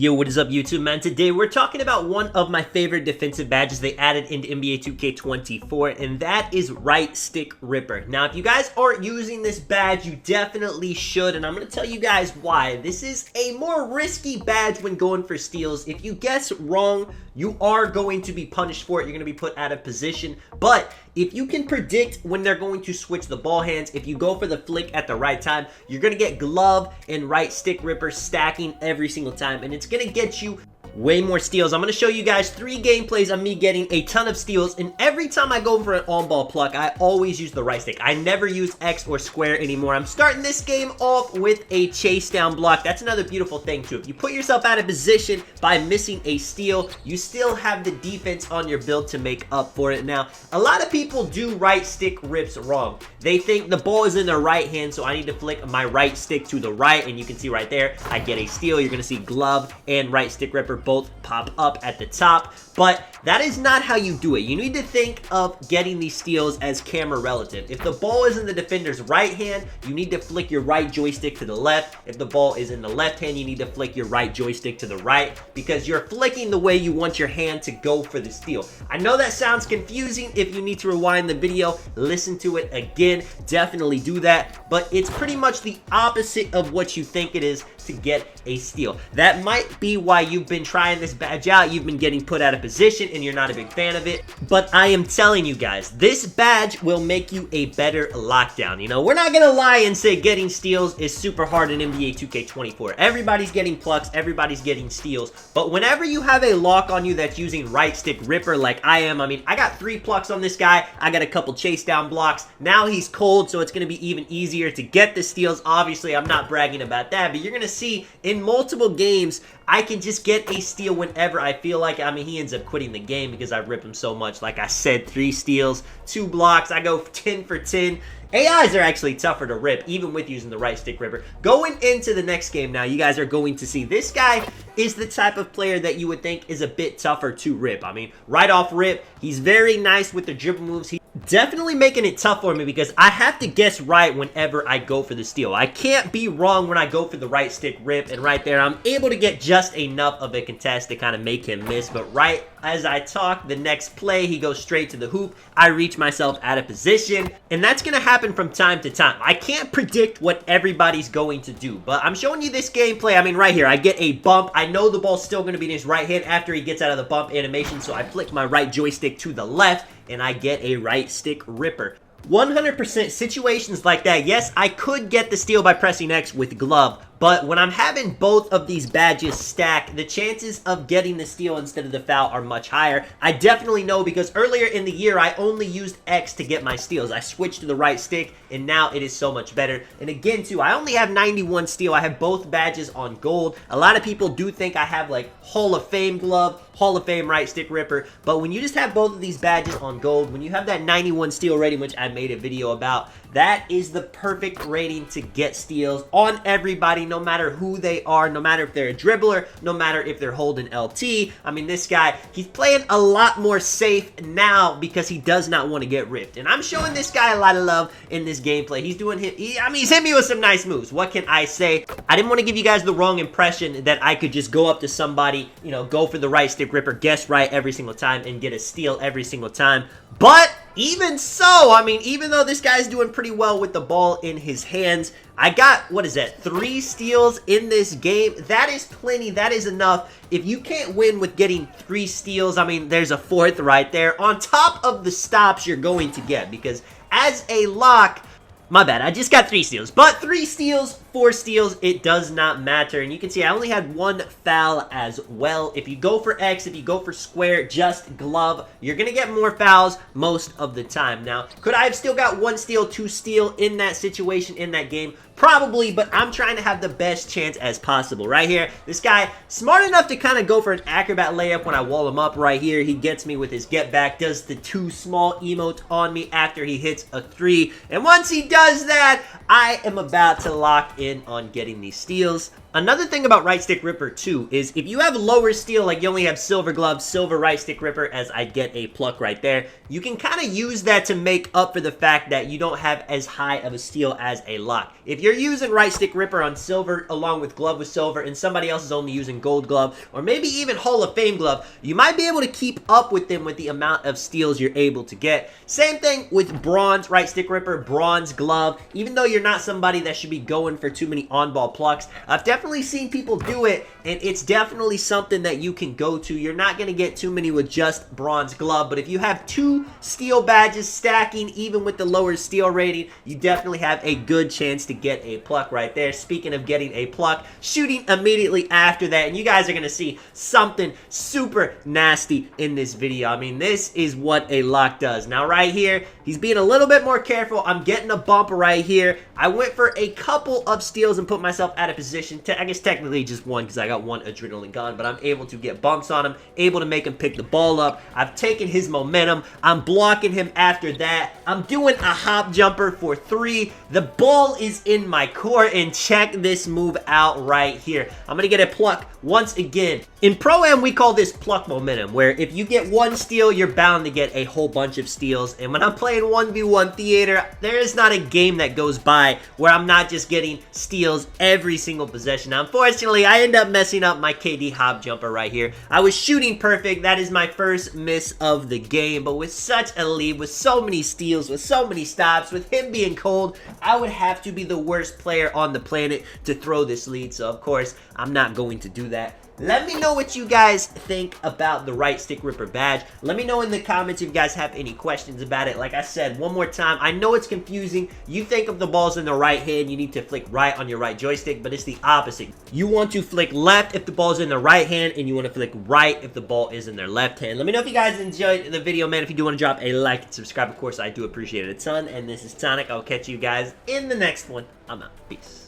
Yo, what is up YouTube, man? Today we're talking about one of my favorite defensive badges they added into NBA 2K24, and that is Right Stick Ripper. Now, if you guys aren't using this badge, you definitely should, and I'm going to tell you guys why. This is a more risky badge when going for steals. If you guess wrong, you are going to be punished for it. You're going to be put out of position, but if you can predict when they're going to switch the ball hands, if you go for the flick at the right time, you're going to get glove and right stick ripper stacking every single time, and it's going to get you way more steals. I'm going to show you guys 3 gameplays of me getting a ton of steals, and every time I go for an on-ball pluck, I always use the right stick. I never use X or square anymore. I'm starting this game off with a chase down block. That's another beautiful thing too. If you put yourself out of position by missing a steal, you still have the defense on your build to make up for it. Now, a lot of people do right stick rips wrong. They think the ball is in their right hand, so I need to flick my right stick to the right, and you can see right there, I get a steal. You're going to see glove and right stick ripper both pop up at the top, but that is not how you do it. You need to think of getting these steals as camera relative. If the ball is in the defender's right hand, you need to flick your right joystick to the left. If the ball is in the left hand, you need to flick your right joystick to the right, because you're flicking the way you want your hand to go for the steal. I know that sounds confusing. If you need to rewind the video, listen to it again, definitely do that, but it's pretty much the opposite of what you think it is to get a steal. That might be why you've been trying this badge out. You've been getting put out of position and you're not a big fan of it, but I am telling you guys, this badge will make you a better lockdown. You know, we're not gonna lie and say getting steals is super hard in NBA 2K24. Everybody's getting plucks, everybody's getting steals, but whenever you have a lock on you that's using right stick ripper like I am, I mean, I got 3 plucks on this guy, I got a couple chase down blocks, now he's cold, so it's gonna be even easier to get the steals. Obviously, I'm not bragging about that, but you're gonna see in multiple games, I can just get a steal whenever I feel like. I mean, he ends up quitting the game because I rip him so much. Like I said, 3 steals, 2 blocks. I go 10 for 10. AIs are actually tougher to rip, even with using the right stick ripper. Going into the next game now, you guys are going to see this guy is the type of player that you would think is a bit tougher to rip. I mean, right off rip, he's very nice with the dribble moves. He's definitely making it tough for me because I have to guess right whenever I go for the steal. I can't be wrong when I go for the right stick rip, and right there, I'm able to get just enough of a contest to kind of make him miss. But right as I talk, the next play, he goes straight to the hoop. I reach myself out of position, and that's going to happen from time to time. I can't predict what everybody's going to do, but I'm showing you this gameplay. I mean, right here, I get a bump. I know the ball's still going to be in his right hand after he gets out of the bump animation, so I flick my right joystick to the left, and I get a right stick ripper. 100% situations like that, yes, I could get the steal by pressing X with glove, but when I'm having both of these badges stacked, the chances of getting the steal instead of the foul are much higher. I definitely know because earlier in the year, I only used X to get my steals. I switched to the right stick, and now it is so much better. And again, too, I only have 91 steal. I have both badges on gold. A lot of people do think I have, like, Hall of Fame glove, Hall of Fame right stick ripper, but when you just have both of these badges on gold, when you have that 91 steal rating, which I made a video about, that is the perfect rating to get steals on everybody, no matter who they are, no matter if they're a dribbler, no matter if they're holding LT. I mean, this guy, he's playing a lot more safe now because he does not want to get ripped. And I'm showing this guy a lot of love in this gameplay. He's doing he's hit me with some nice moves. What can I say? I didn't want to give you guys the wrong impression that I could just go up to somebody, you know, go for the right stick ripper, guess right every single time, and get a steal every single time. But even so, I mean, even though this guy's doing pretty well with the ball in his hands, I got, what is that, 3 steals in this game? That is plenty. That is enough. If you can't win with getting 3 steals, I mean, there's a 4th right there on top of the stops you're going to get, because as a lock, my bad, I just got 3 steals, but 3 steals, 4 steals, it does not matter. And you can see I only had 1 foul as well. If you go for X, if you go for square, just glove, you're going to get more fouls most of the time. Now, could I have still got 1 steal, 2 steal in that situation, in that game? Probably, but I'm trying to have the best chance as possible. Right here, this guy, smart enough to kind of go for an acrobat layup when I wall him up right here. He gets me with his get back, does the 2 small emote on me after he hits a 3. And once he does that, I am about to lock in on getting these steals. Another thing about right stick ripper too is if you have lower steel, like you only have silver glove, silver right stick ripper, as I get a pluck right there, you can kind of use that to make up for the fact that you don't have as high of a steel as a lock. If you're using right stick ripper on silver along with glove with silver and somebody else is only using gold glove or maybe even Hall of Fame glove, you might be able to keep up with them with the amount of steals you're able to get. Same thing with bronze right stick ripper, bronze glove. Even though you're not somebody that should be going for too many on-ball plucks, I've definitely seen people do it, and it's definitely something that you can go to. You're not going to get too many with just bronze glove, but if you have 2 steel badges stacking, even with the lower steel rating, you definitely have a good chance to get a pluck right there. Speaking of getting a pluck, shooting immediately after that, and you guys are going to see something super nasty in this video. I mean, this is what a lock does. Now, right here, he's being a little bit more careful. I'm getting a bump right here. I went for a couple of steals and put myself out of position to, I guess technically just one because I got one adrenaline gun, but I'm able to get bumps on him, able to make him pick the ball up. I've taken his momentum. I'm blocking him after that. I'm doing a hop jumper for 3. The ball is in my court, and check this move out right here. I'm going to get a pluck once again. In Pro-Am, we call this pluck momentum, where if you get 1 steal, you're bound to get a whole bunch of steals. And when I'm playing 1v1 theater, there is not a game that goes by where I'm not just getting steals every single possession. Now, unfortunately, I end up messing up my KD hop jumper right here. I was shooting perfect. That is my first miss of the game, but with such a lead, with so many steals, with so many stops, with him being cold, I would have to be the worst player on the planet to throw this lead. So, of course, I'm not going to do that. Let me know what you guys think about the right stick ripper badge. Let me know in the comments if you guys have any questions about it. Like I said, one more time, I know it's confusing. You think of the balls in the right hand, you need to flick right on your right joystick, but it's the opposite. You want to flick left if the ball's in the right hand, and you want to flick right if the ball is in their left hand. Let me know if you guys enjoyed the video, man. If you do want to drop a like and subscribe, of course, I do appreciate it a ton. And this is Sonic. I'll catch you guys in the next one. I'm out. Peace.